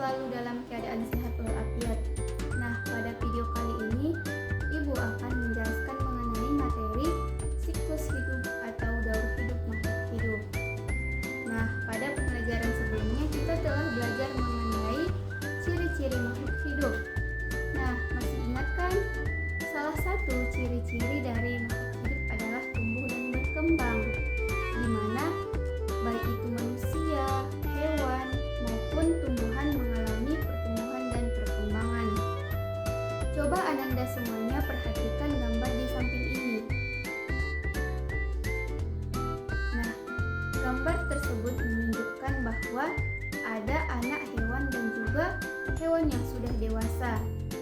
selalu dalam keadaan sehat walafiat. Nah, pada video kali ini Ibu akan menjelaskan mengenai materi siklus hidup atau daur hidup makhluk hidup. Nah, pada pembelajaran sebelumnya kita telah belajar mengenai ciri-ciri makhluk hidup. Nah, masih ingat kan? Salah satu ciri-ciri dari makhluk hidup adalah tumbuh dan berkembang, di mana baik itu manusia, hewan, maupun tumbuhan mengalami pertumbuhan dan perkembangan. Coba Ananda semuanya perhatikan gambar di samping ini. Nah, gambar tersebut menunjukkan bahwa ada anak hewan dan juga hewan yang sudah dewasa.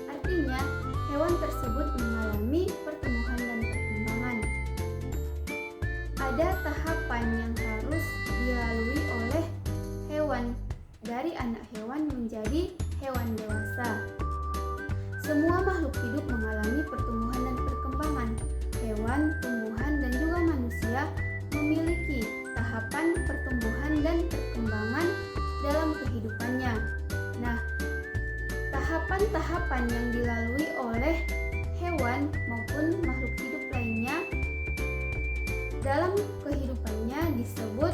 Artinya, hewan tersebut mengalami pertumbuhan dan perkembangan. Ada tahapan yang harus dilalui oleh hewan dari anak hewan menjadi hewan dewasa. Semua makhluk hidup mengalami pertumbuhan dan perkembangan. Hewan, tumbuhan, dan juga manusia memiliki tahapan pertumbuhan dan perkembangan dalam kehidupannya. Nah, tahapan-tahapan yang dilalui oleh hewan maupun makhluk hidup lainnya dalam kehidupannya disebut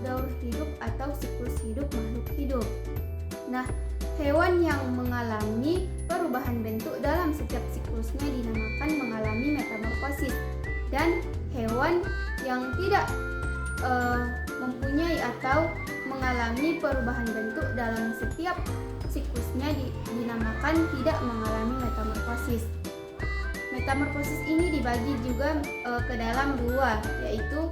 daur hidup atau siklus hidup makhluk hidup. Nah, hewan yang mengalami perubahan bentuk dalam setiap siklusnya dinamakan mengalami metamorfosis, dan hewan yang tidak mempunyai atau mengalami perubahan bentuk dalam setiap siklusnya dinamakan tidak mengalami metamorfosis. Metamorfosis ini dibagi juga ke dalam dua, yaitu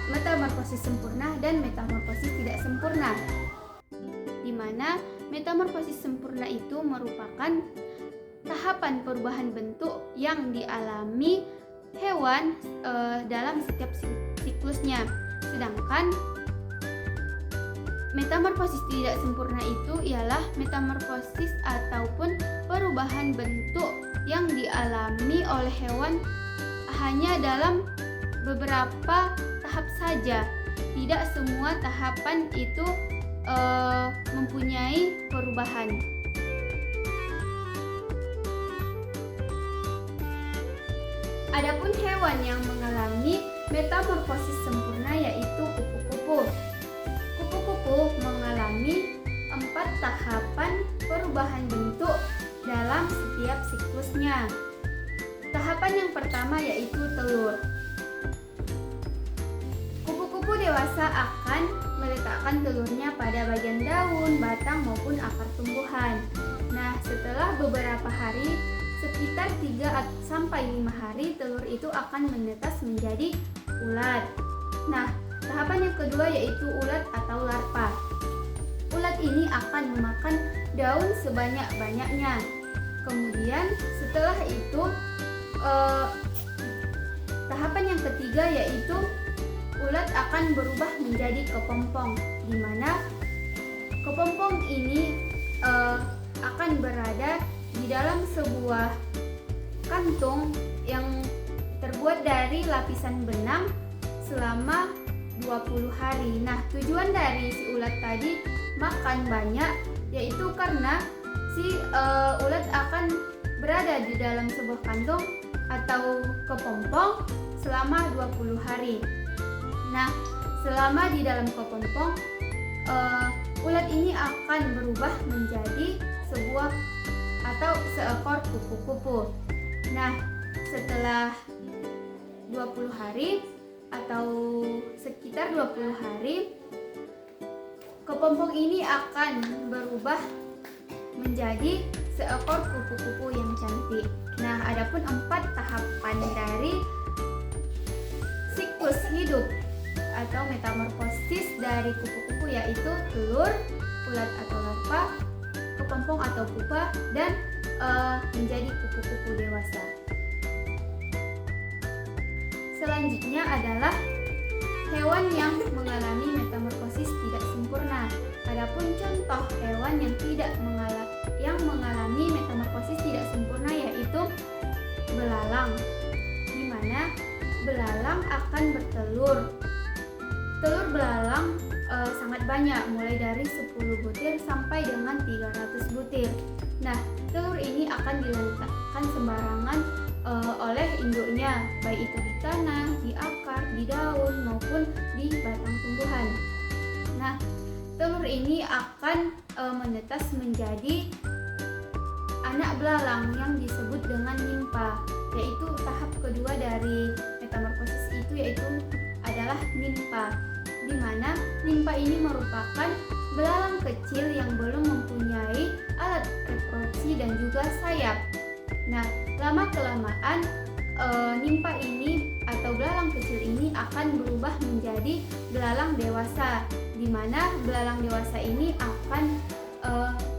metamorfosis sempurna dan metamorfosis tidak sempurna. Di mana metamorfosis sempurna itu merupakan tahapan perubahan bentuk yang dialami hewan dalam setiap siklusnya. Sedangkan metamorfosis tidak sempurna itu ialah metamorfosis ataupun perubahan bentuk yang dialami oleh hewan hanya dalam beberapa tahap saja. Tidak semua tahapan itu mempunyai perubahan. Adapun hewan yang mengalami metamorfosis sempurna yaitu kupu-kupu. Kupu-kupu mengalami 4 tahapan perubahan bentuk dalam setiap siklusnya. Tahapan yang pertama yaitu telur. Kupu-kupu dewasa akan meletakkan telurnya pada bagian daun, batang maupun akar tumbuhan. Nah, setelah beberapa hari, sekitar 3-5 hari, telur itu akan menetas menjadi ulat. Nah, tahapan yang kedua yaitu ulat atau larva. Ulat ini akan memakan daun sebanyak-banyaknya. Kemudian setelah itu tahapan yang ketiga yaitu ulat akan berubah menjadi kepompong, di mana kepompong ini akan berada di dalam sebuah kantung yang terbuat dari lapisan benang selama 20 hari. Nah, tujuan dari si ulat tadi makan banyak yaitu karena si ulat akan berada di dalam sebuah kantung atau kepompong selama 20 hari. Nah, selama di dalam kepompong, ulat ini akan berubah menjadi sebuah atau seekor kupu-kupu. Nah, setelah 20 hari atau sekitar 20 hari, kepompong ini akan berubah menjadi seekor kupu-kupu yang cantik. Nah, adapun 4 tahapan dari siklus hidup atau metamorfosis dari kupu-kupu yaitu telur, ulat atau larva, kepompong atau pupa, dan menjadi kupu-kupu dewasa. Selanjutnya adalah hewan yang mengalami metamorfosis tidak sempurna. Adapun contoh hewan yang mengalami metamorfosis tidak sempurna yaitu belalang, di mana belalang akan bertelur. Telur belalang sangat banyak, mulai dari 10 butir sampai dengan 300 butir. Nah, telur ini akan diletakkan sembarangan oleh induknya, baik itu di tanah, di akar, di daun, maupun di batang tumbuhan. Nah, telur ini akan menetas menjadi anak belalang yang disebut dengan nimpa, yaitu tahap kedua dari metamorfosis itu yaitu adalah nimpa, di mana nimpa ini merupakan belalang kecil yang belum mempunyai alat reproduksi dan juga sayap. Nah, lama-kelamaan nimpa ini atau belalang kecil ini akan berubah menjadi belalang dewasa, di mana belalang dewasa ini akan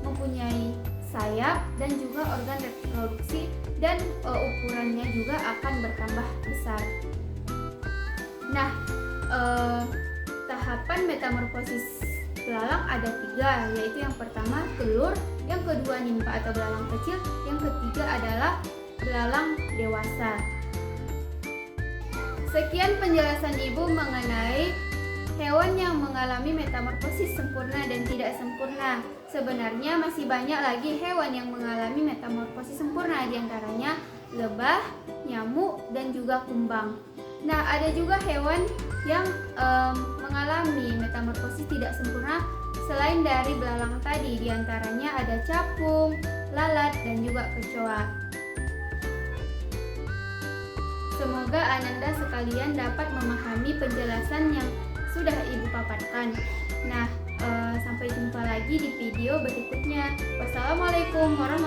mempunyai sayap dan juga organ reproduksi, dan ukurannya juga akan bertambah besar. Nah, tahapan metamorfosis belalang ada 3, yaitu yang pertama telur, yang kedua nimpa atau belalang kecil, yang ketiga adalah belalang dewasa. Sekian penjelasan Ibu mengenai hewan yang mengalami metamorfosis sempurna dan tidak sempurna. Sebenarnya masih banyak lagi hewan yang mengalami metamorfosis sempurna, diantaranya lebah, nyamuk, dan juga kumbang. Nah, ada juga hewan yang mengalami metamorfosis tidak sempurna selain dari belalang tadi, diantaranya ada capung, lalat, dan juga kecoa. Semoga Ananda sekalian dapat memahami penjelasan yang sudah Ibu paparkan. Nah, sampai jumpa lagi di video berikutnya. Wassalamualaikum warahmatullahi wabarakatuh.